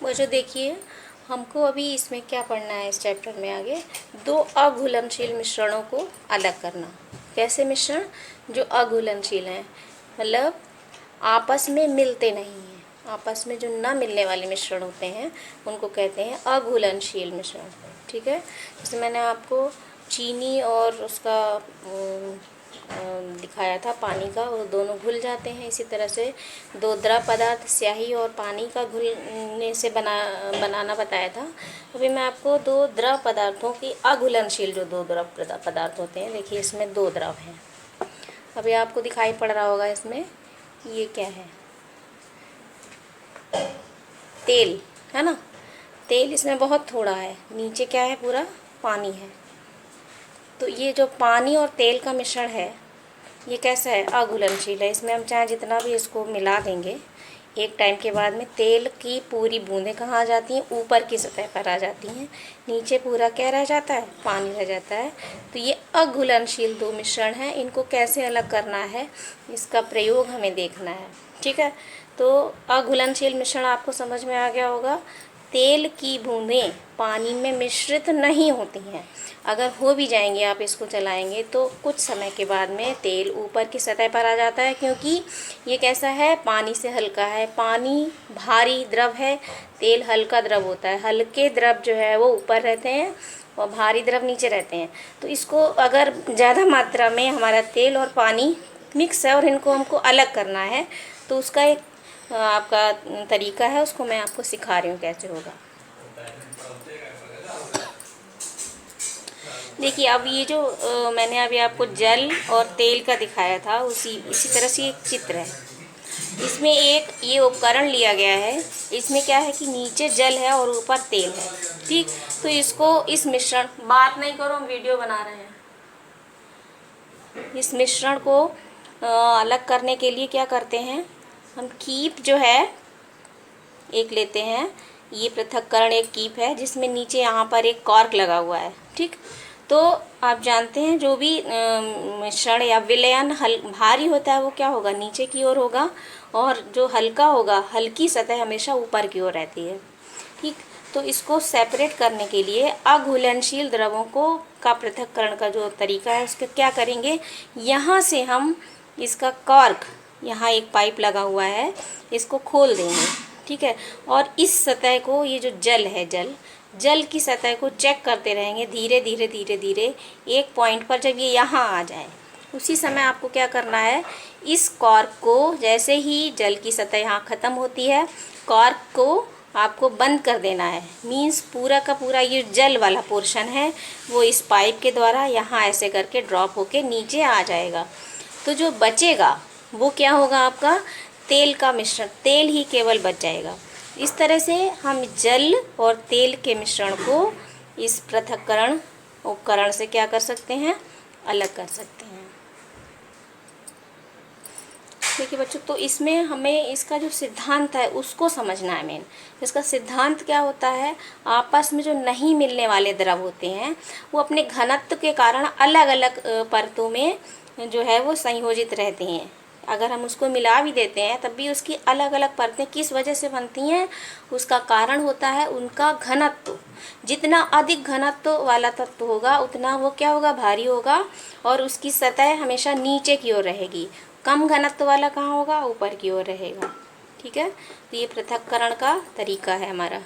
वो जो देखिए, हमको अभी इसमें क्या पढ़ना है इस चैप्टर में आगे, दो अघुलनशील मिश्रणों को अलग करना। कैसे मिश्रण? जो अघुलनशील हैं, मतलब आपस में मिलते नहीं हैं, आपस में जो ना मिलने वाले मिश्रण होते हैं उनको कहते हैं अघुलनशील मिश्रण। ठीक है, जैसे मैंने आपको चीनी और उसका दिखाया था पानी का, वो दोनों घुल जाते हैं। इसी तरह से दो द्रव पदार्थ स्याही और पानी का घुलने से बनाना बताया था। अभी मैं आपको दो द्रव पदार्थों की अघुलनशील जो दो द्रव पदार्थ होते हैं, देखिए इसमें दो द्रव हैं। अभी आपको दिखाई पड़ रहा होगा इसमें, ये क्या है? तेल है ना। तेल इसमें बहुत थोड़ा है, नीचे क्या है? पूरा पानी है। तो ये जो पानी और तेल का मिश्रण है, ये कैसा है? अघुलनशील है। इसमें हम चाहे जितना भी इसको मिला देंगे, एक टाइम के बाद में तेल की पूरी बूंदें कहाँ आ जाती हैं? ऊपर की सतह पर आ जाती हैं, नीचे पूरा क्या रह जाता है? पानी रह जाता है। तो ये अघुलनशील दो मिश्रण हैं, इनको कैसे अलग करना है, इसका प्रयोग हमें देखना है। ठीक है, तो अघुलनशील मिश्रण आपको समझ में आ गया होगा। तेल की बूंदें पानी में मिश्रित नहीं होती हैं। अगर हो भी जाएंगे, आप इसको चलाएंगे तो कुछ समय के बाद में तेल ऊपर की सतह पर आ जाता है, क्योंकि ये कैसा है? पानी से हल्का है। पानी भारी द्रव है, तेल हल्का द्रव होता है। हल्के द्रव जो है वो ऊपर रहते हैं और भारी द्रव नीचे रहते हैं। तो इसको अगर ज़्यादा मात्रा में हमारा तेल और पानी मिक्स है और इनको हमको अलग करना है, तो उसका एक आपका तरीका है, उसको मैं आपको सिखा रही हूँ कैसे होगा। देखिए, अब ये जो मैंने अभी आपको जल और तेल का दिखाया था, इसी तरह से एक चित्र है। इसमें एक ये उपकरण लिया गया है। इसमें क्या है कि नीचे जल है और ऊपर तेल है। ठीक, तो इसको इस मिश्रण, बात नहीं करो, हम वीडियो बना रहे हैं। इस मिश्रण को अलग करने के लिए क्या करते हैं, हम कीप जो है एक लेते हैं। ये पृथक्करण एक कीप है, जिसमें नीचे यहाँ पर एक कॉर्क लगा हुआ है। ठीक, तो आप जानते हैं जो भी मिश्रण या विलयन भारी होता है वो क्या होगा? नीचे की ओर होगा, और जो हल्का होगा, हल्की सतह हमेशा ऊपर की ओर रहती है। ठीक, तो इसको सेपरेट करने के लिए अघुलनशील द्रवों को का पृथक्करण का जो तरीका है, उसके क्या करेंगे, यहाँ से हम इसका कॉर्क, यहाँ एक पाइप लगा हुआ है, इसको खोल देंगे। ठीक है, और इस सतह को, ये जो जल है, जल की सतह को चेक करते रहेंगे धीरे धीरे धीरे धीरे। एक पॉइंट पर जब ये यहाँ आ जाए, उसी समय आपको क्या करना है, इस कॉर्क को, जैसे ही जल की सतह यहाँ ख़त्म होती है, कॉर्क को आपको बंद कर देना है। मीन्स पूरा का पूरा ये जल वाला पोर्शन है वो इस पाइप के द्वारा यहाँ ऐसे करके ड्रॉप होके नीचे आ जाएगा। तो जो बचेगा वो क्या होगा? आपका तेल का मिश्रण, तेल ही केवल बच जाएगा। इस तरह से हम जल और तेल के मिश्रण को इस पृथक्करण उपकरण से क्या कर सकते हैं? अलग कर सकते हैं। देखिए बच्चों, तो इसमें हमें इसका जो सिद्धांत है उसको समझना है। मेन इसका सिद्धांत क्या होता है, आपस में जो नहीं मिलने वाले द्रव होते हैं वो अपने घनत्व के कारण अलग अलग परतों में जो है वो संयोजित रहते हैं। अगर हम उसको मिला भी देते हैं तब भी उसकी अलग अलग परतें किस वजह से बनती हैं, उसका कारण होता है उनका घनत्व। जितना अधिक घनत्व वाला तत्व होगा उतना वो क्या होगा? भारी होगा, और उसकी सतह हमेशा नीचे की ओर रहेगी। कम घनत्व वाला कहाँ होगा? ऊपर की ओर रहेगा। ठीक है, तो ये पृथक्करण का तरीका है हमारा।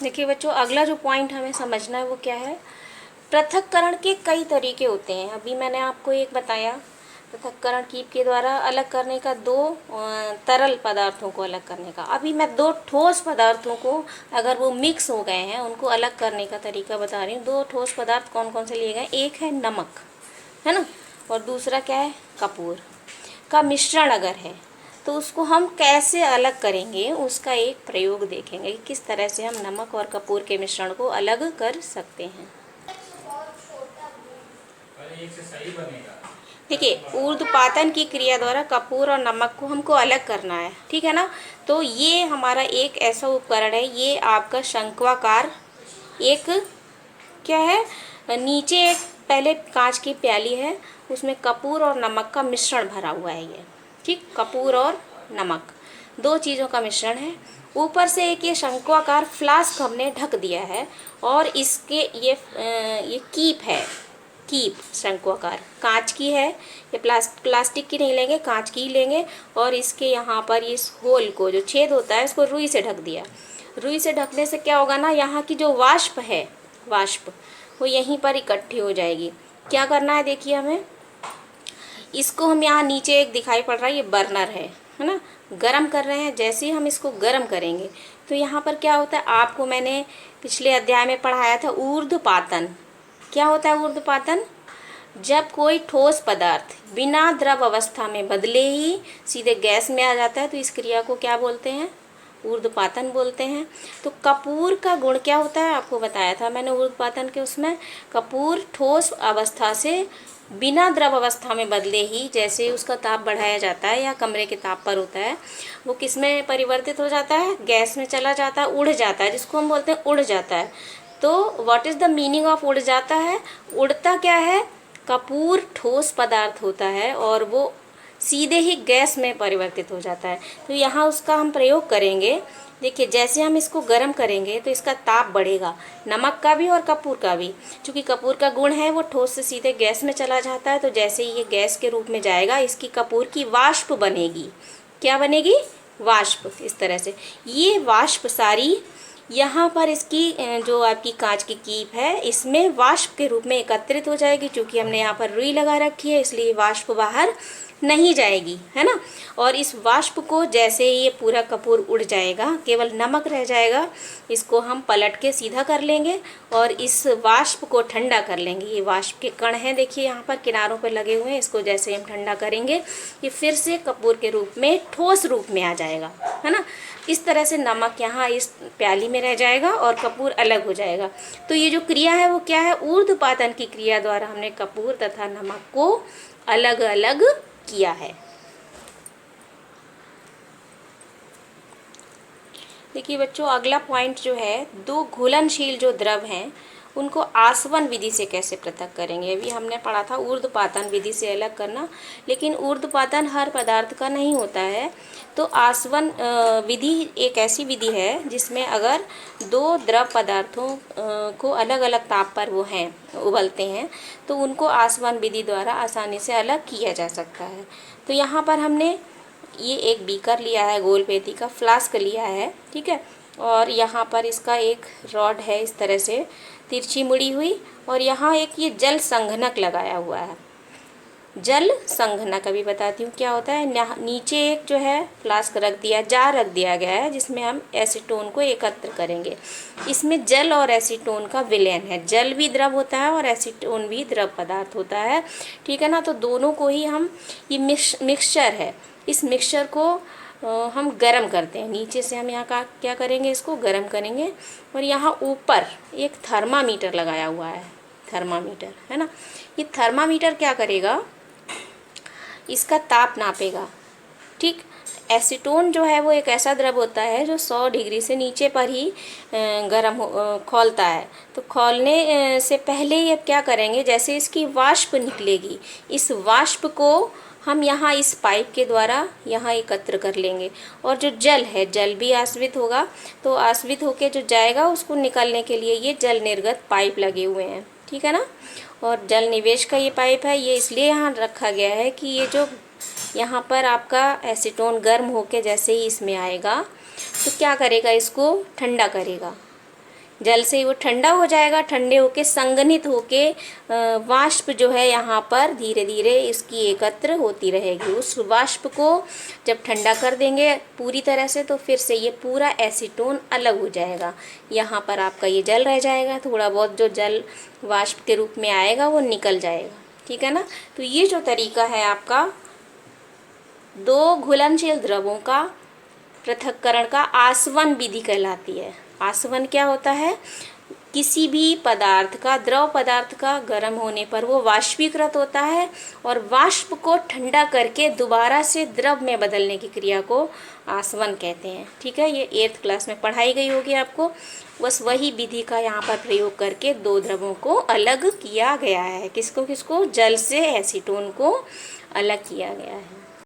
देखिए बच्चों, अगला जो पॉइंट हमें समझना है वो क्या है, पृथक्करण के कई तरीके होते हैं। अभी मैंने आपको एक बताया, पृथक्करण कीप के द्वारा अलग करने का, दो तरल पदार्थों को अलग करने का। अभी मैं दो ठोस पदार्थों को, अगर वो मिक्स हो गए हैं, उनको अलग करने का तरीका बता रही हूँ। दो ठोस पदार्थ कौन कौन से लिए गए? एक है नमक, है ना, और दूसरा क्या है? कपूर का मिश्रण अगर है तो उसको हम कैसे अलग करेंगे, उसका एक प्रयोग देखेंगे कि किस तरह से हम नमक और कपूर के मिश्रण को अलग कर सकते हैं। देखिए, ऊर्ध्वपातन की क्रिया द्वारा कपूर और नमक को हमको अलग करना है। ठीक है ना, तो ये हमारा एक ऐसा उपकरण है, ये आपका शंक्वाकार एक क्या है, नीचे एक पहले कांच की प्याली है, उसमें कपूर और नमक का मिश्रण भरा हुआ है ये। ठीक, कपूर और नमक दो चीज़ों का मिश्रण है। ऊपर से एक ये शंक्वाकार फ्लास्क हमने ढक दिया है और इसके ये कीप है, कीप शंक्वाकार कांच की है। ये प्लास्टिक की नहीं लेंगे, कांच की ही लेंगे। और इसके यहाँ पर इस होल को, जो छेद होता है, इसको रुई से ढक दिया। रुई से ढकने से क्या होगा ना, यहाँ की जो वाष्प है, वाष्प वो यहीं पर इकट्ठी हो जाएगी। क्या करना है देखिए, हमें इसको हम यहाँ नीचे एक दिखाई पड़ रहा है, ये बर्नर है ना, गरम कर रहे हैं। जैसे ही हम इसको गरम करेंगे तो यहाँ पर क्या होता है, आपको मैंने पिछले अध्याय में पढ़ाया था ऊर्ध्वपातन। क्या होता है ऊर्ध्वपातन? जब कोई ठोस पदार्थ बिना द्रव अवस्था में बदले ही सीधे गैस में आ जाता है तो इस क्रिया को क्या बोलते हैं? ऊर्ध्वपातन बोलते हैं। तो कपूर का गुण क्या होता है, आपको बताया था मैंने ऊर्ध्वपातन के उसमें। कपूर ठोस अवस्था से बिना द्रव अवस्था में बदले ही, जैसे उसका ताप बढ़ाया जाता है या कमरे के ताप पर होता है, वो किस में परिवर्तित हो जाता है? गैस में चला जाता है, उड़ जाता है, जिसको हम बोलते हैं उड़ जाता है। तो what is the meaning of उड़ जाता है? उड़ता क्या है? कपूर ठोस पदार्थ होता है और वो सीधे ही गैस में परिवर्तित हो जाता है। तो यहाँ उसका हम प्रयोग करेंगे। देखिए, जैसे हम इसको गर्म करेंगे तो इसका ताप बढ़ेगा, नमक का भी और कपूर का भी। चूँकि कपूर का गुण है वो ठोस से सीधे गैस में चला जाता है, तो जैसे ही ये गैस के रूप में जाएगा, इसकी कपूर की वाष्प बनेगी। क्या बनेगी? वाष्प। इस तरह से ये वाष्प सारी यहाँ पर इसकी जो आपकी कांच की कीप है, इसमें वाष्प के रूप में एकत्रित हो जाएगी। चूँकि हमने यहाँ पर रुई लगा रखी है, इसलिए वाष्प बाहर नहीं जाएगी, है ना। और इस वाष्प को जैसे ही ये पूरा कपूर उड़ जाएगा, केवल नमक रह जाएगा, इसको हम पलट के सीधा कर लेंगे और इस वाष्प को ठंडा कर लेंगे। ये वाष्प के कण हैं, देखिए यहाँ पर किनारों पर लगे हुए हैं। इसको जैसे हम ठंडा करेंगे, ये फिर से कपूर के रूप में ठोस रूप में आ जाएगा, है ना। इस तरह से नमक यहाँ इस प्याली में रह जाएगा और कपूर अलग हो जाएगा। तो ये जो क्रिया है वो क्या है? ऊर्ध्वपातन की क्रिया द्वारा हमने कपूर तथा नमक को अलग अलग किया है। देखिए बच्चों, अगला पॉइंट जो है, दो घुलनशील जो द्रव हैं उनको आसवन विधि से कैसे पृथक करेंगे। अभी हमने पढ़ा था ऊर्ध्वपातन विधि से अलग करना, लेकिन ऊर्ध्वपातन हर पदार्थ का नहीं होता है। तो आसवन विधि एक ऐसी विधि है जिसमें अगर दो द्रव पदार्थों को अलग अलग ताप पर वो हैं, उबलते हैं, तो उनको आसवन विधि द्वारा आसानी से अलग किया जा सकता है। तो यहाँ पर हमने ये एक बीकर लिया है, गोल पेटी का फ्लास्क लिया है, ठीक है। और यहाँ पर इसका एक रॉड है इस तरह से तिरछी मुड़ी हुई, और यहाँ एक ये जल संघनक लगाया हुआ है। जल संघनक अभी बताती हूँ क्या होता है। नीचे एक जो है फ्लास्क रख दिया, जार रख दिया गया है, जिसमें हम एसीटोन को एकत्र करेंगे। इसमें जल और एसीटोन का विलयन है। जल भी द्रव होता है और एसीटोन भी द्रव पदार्थ होता है, ठीक है ना। तो दोनों को ही हम, ये मिक्सचर है, इस मिक्सचर को हम गरम करते हैं। नीचे से हम यहाँ का क्या करेंगे, इसको गरम करेंगे। और यहाँ ऊपर एक थर्मामीटर लगाया हुआ है, थर्मामीटर, है ना। ये थर्मामीटर क्या करेगा, इसका ताप नापेगा, ठीक। एसीटोन जो है वो एक ऐसा द्रव होता है जो 100 डिग्री से नीचे पर ही खौलता है। तो खौलने से ही ये क्या करेंगे, जैसे इसकी वाष्प निकलेगी, इस वाष्प को हम यहाँ इस पाइप के द्वारा यहाँ एकत्र कर लेंगे। और जो जल है, जल भी आश्वित होगा, तो आश्वित होके जो जाएगा उसको निकालने के लिए ये जल निर्गत पाइप लगे हुए हैं, ठीक है ना। और जल निवेश का ये पाइप है, ये इसलिए यहाँ रखा गया है कि ये जो यहाँ पर आपका एसीटोन गर्म होके जैसे ही इसमें आएगा तो क्या करेगा, इसको ठंडा करेगा। जल से वो ठंडा हो जाएगा, ठंडे होके संघनित होके वाष्प जो है यहाँ पर धीरे धीरे इसकी एकत्र होती रहेगी। उस वाष्प को जब ठंडा कर देंगे पूरी तरह से, तो फिर से ये पूरा एसीटोन अलग हो जाएगा। यहाँ पर आपका ये जल रह जाएगा, थोड़ा बहुत जो जल वाष्प के रूप में आएगा वो निकल जाएगा, ठीक है ना। तो ये जो तरीका है आपका दो घुलनशील द्रवों का पृथक्करण का, आसवन विधि कहलाती है। आसवन क्या होता है, किसी भी पदार्थ का, द्रव पदार्थ का गर्म होने पर वो वाष्पीकृत होता है और वाष्प को ठंडा करके दोबारा से द्रव में बदलने की क्रिया को आसवन कहते हैं, ठीक है। ये 8th क्लास में पढ़ाई गई होगी आपको। बस वही विधि का यहाँ पर प्रयोग करके दो द्रवों को अलग किया गया है। किसको किसको? जल से एसीटोन को अलग किया गया है।